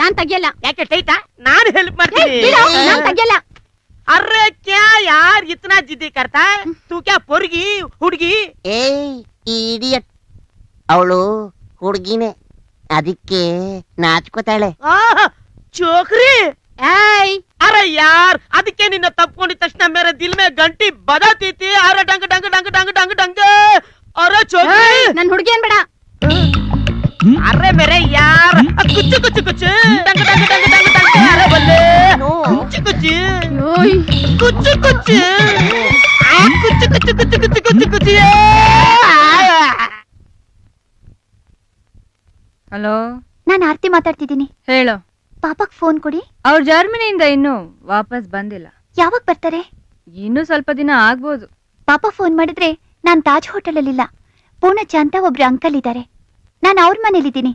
ನಾನ್ ತೆಗಿಯಲ್ಲ. ಯಾಕೆ ಟೈಟಾ? ನಾನು ಹೆಲ್ಪ್ ಮಾಡ್ತೀನಿ. ನಾನ್ ತೆಗಿಯಲ್ಲ. अरे क्या यार इतना जिद्दी करता है तू क्या पोरगी हुड़गी इडियट ಅವಳು ಹುಡುಗಿನೇ ಅದಕ್ಕೆ ನಾಚ್ಕೋತಾಳೆ ಚೋಕ್ರಿ अरे यार ಅದಕ್ಕೆ ನಿನ್ನ ತಪ್ಪಿಕೊಂಡಿದ ತಕ್ಷಣ मेरे दिल में घंटी बजाती थी अरे डंग डंग डंग डंग डंग डंग अरे चोक्री ನನ್ ಹುಡುಗಿ ಅನ್ಬೇಡ. अरे मेरे यार कुछ कुछ कुछ डंग डंग डंग डंग डंग अरे बल्ले कुछ कुछ कुछ कुछ कुछ कुछ कुछ कुछ कुछ ಹಲೋ, ನಾನು ಆರ್ತಿ ಮಾತಾಡ್ತಿದ್ದೀನಿ. ಹೇಳು. ಪಾಪಕ್ ಫೋನ್ ಕೊಡಿ. ಅವ್ರು ಜರ್ಮನಿಯಿಂದ ಇನ್ನೂ ವಾಪಸ್ ಬಂದಿಲ್ಲ. ಯಾವಾಗ ಬರ್ತಾರೆ? ಇನ್ನೂ ಸ್ವಲ್ಪ ದಿನ ಆಗ್ಬೋದು. ಪಾಪ ಫೋನ್ ಮಾಡಿದ್ರೆ ನಾನ್ ತಾಜ್ ಹೋಟೆಲ್ ಅಲ್ಲಿಲ್ಲ, ಪೂರ್ಣಚ್ಚ ಅಂತ ಒಬ್ರು ಅಂಕಲ್ ಇದ್ದಾರೆ. ನಾನು ಅವ್ರ ಮನೇಲಿದ್ದೀನಿ.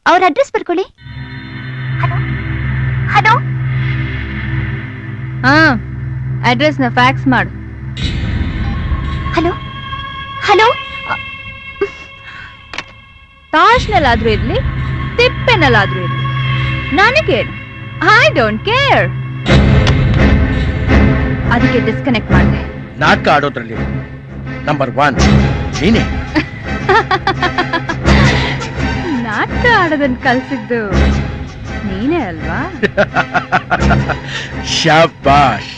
ಅವ್ರ ಅಡ್ರೆಸ್ ಬರ್ಕೊಳ್ಳಿ. ಹಲೋ, ಹಾ, ಅಡ್ರೆಸ್ ನ ಫ್ಯಾಕ್ಸ್ ಮಾಡು. Hello hello. ತಾಜ್ನಲ್ಲಾದ್ರೂ ಇರ್ಲಿ, ತಿಪ್ಪೆನಲ್ಲಾದ್ರೂ ಇರ್ಲಿ, ನನಗೇನು, ಐ ಡೋಂಟ್ ಕೇರ್. ಅದಕ್ಕೆ ಡಿಸ್ಕನೆಕ್ಟ್ ಮಾಡಿದೆ. ನಾಟಕ ಆಡೋದ್ರಲ್ಲಿ ನಂಬರ್ 1 ನೀನೇ. ನಾಟಕ ಆಡೋದನ್ನ ಕಲ್ಸಿದ್ದು ನೀನೇ ಅಲ್ವಾ? ಶಾಬಾಷ್.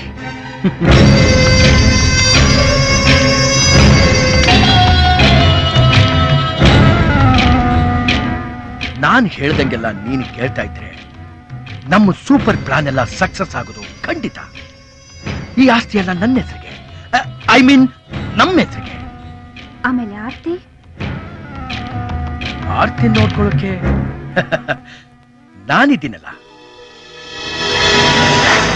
ನಾನು ಹೇಳ್ದಂಗೆಲ್ಲ ನೀನು ಕೇಳ್ತಾ ಇದ್ರೆ ನಮ್ಮ ಸೂಪರ್ ಪ್ಲಾನ್ ಎಲ್ಲ ಸಕ್ಸಸ್ ಆಗೋದು ಖಂಡಿತ. ಈ ಆಸ್ತಿ ಎಲ್ಲ ನನ್ನ ಹೆಸರಿಗೆ, ಐ ಮೀನ್ ನಮ್ಮ ಹೆಸರಿಗೆ. ಆಮೇಲೆ ಆರ್ತಿ ಆರ್ತಿ ನೋಡ್ಕೊಳ್ಳೋಕೆ ನಾನಿದ್ದೀನಲ್ಲ.